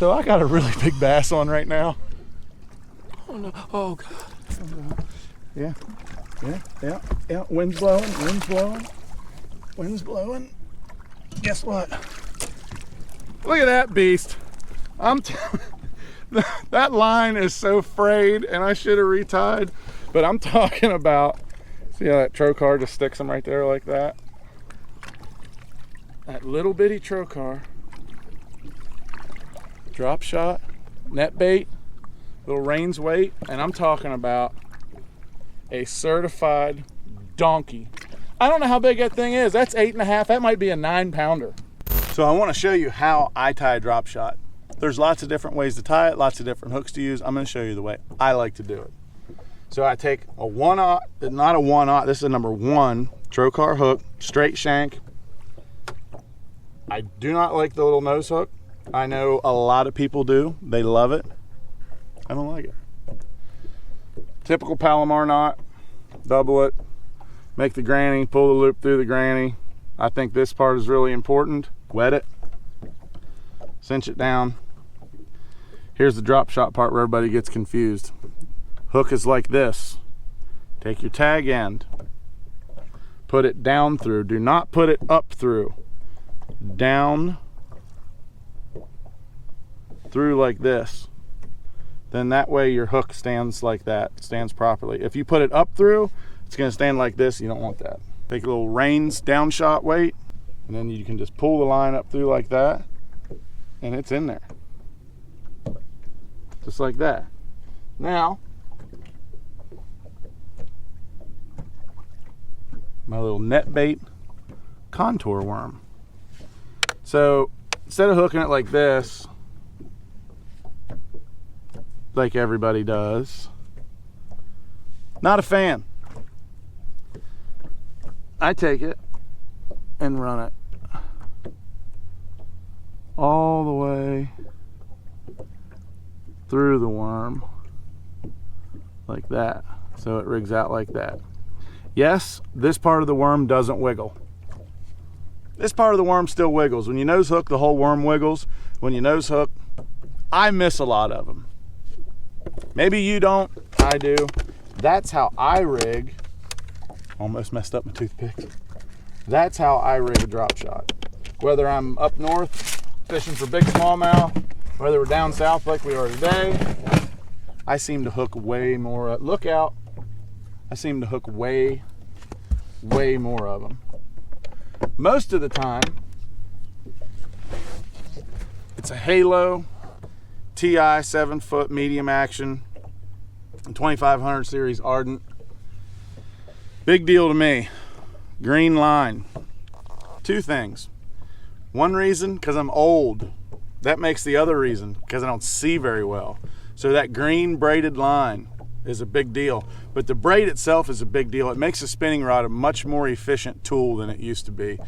So I got a really big bass on right now. Oh no, oh God. Oh, no. Yeah, wind's blowing. Guess what? Look at that beast. That line is so frayed, and I should have retied, but I'm talking about, see how that trocar just sticks him right there like that? That little bitty trocar, drop shot, net bait, little Rains weight, and I'm talking about a certified donkey. I don't know how big that thing is. That's 8.5. That might be a 9-pounder. So I want to show you how I tie a drop shot. There's lots of different ways to tie it, lots of different hooks to use. I'm going to show you the way I like to do it. So I take a 1/0, not a 1/0, this is a number 1 trocar hook, straight shank. I do not like the little nose hook. I know a lot of people do. They love it. I don't like it. Typical Palomar knot, double it, make the granny, pull the loop through the granny. I think this part is really important. Wet it, cinch it down. Here's the drop shot part where everybody gets confused. Hook is like this. Take your tag end, put it down through. Do not put it up through. Down through like this. Then that way your hook stands like that, stands properly. If you put it up through, it's gonna stand like this. You don't want that. Take a little Rains down shot weight, and then you can just pull the line up through like that, and it's in there. Just like that. Now, my little net bait contour worm. So instead of hooking it like this, like everybody does, not a fan. I take it and run it all the way through the worm like that, so it rigs out like that. Yes, this part of the worm doesn't wiggle. This part of the worm still wiggles. When you nose hook, the whole worm wiggles. When you nose hook, I miss a lot of them. Maybe you don't, I do. That's how I rig. Almost messed up my toothpick. That's how I rig a drop shot. Whether I'm up north fishing for big smallmouth, whether we're down south like we are today, I seem to hook way more. Look out. I seem to hook way more of them. Most of the time, it's a Halo TI 7-foot medium action 2500 series Ardent. Big deal to me. Green line. Two things. One reason, because I'm old. That makes the other reason, because I don't see very well. So that green braided line is a big deal. But the braid itself is a big deal. It makes a spinning rod a much more efficient tool than it used to be.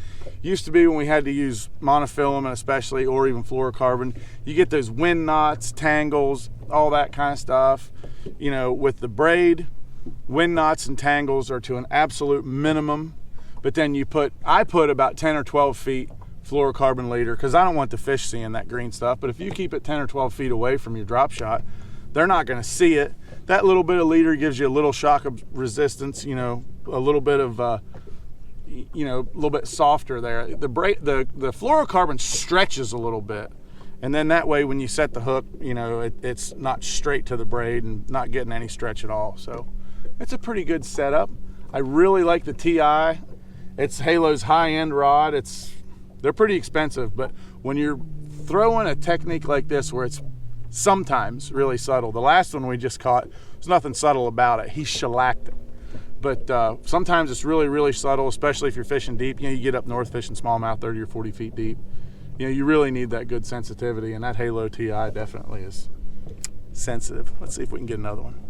Used to be when we had to use monofilament especially, or even fluorocarbon, you get those wind knots, tangles, all that kind of stuff. You know, with the braid, wind knots and tangles are to an absolute minimum. But then I put about 10 or 12 feet fluorocarbon leader, because I don't want the fish seeing that green stuff. But if you keep it 10 or 12 feet away from your drop shot, they're not going to see it. That little bit of leader gives you a little shock of resistance, you know, a little bit of, you know, a little bit softer there. The fluorocarbon stretches a little bit. And then that way when you set the hook, you know, it's not straight to the braid and not getting any stretch at all. So it's a pretty good setup. I really like the TI. It's Halo's high-end rod. They're pretty expensive, but when you're throwing a technique like this where it's sometimes really subtle, the last one we just caught, there's nothing subtle about it. He shellacked it. But sometimes it's really, really subtle, especially if you're fishing deep. You know, you get up north fishing smallmouth 30 or 40 feet deep. You know, you really need that good sensitivity, and that Halo TI definitely is sensitive. Let's see if we can get another one.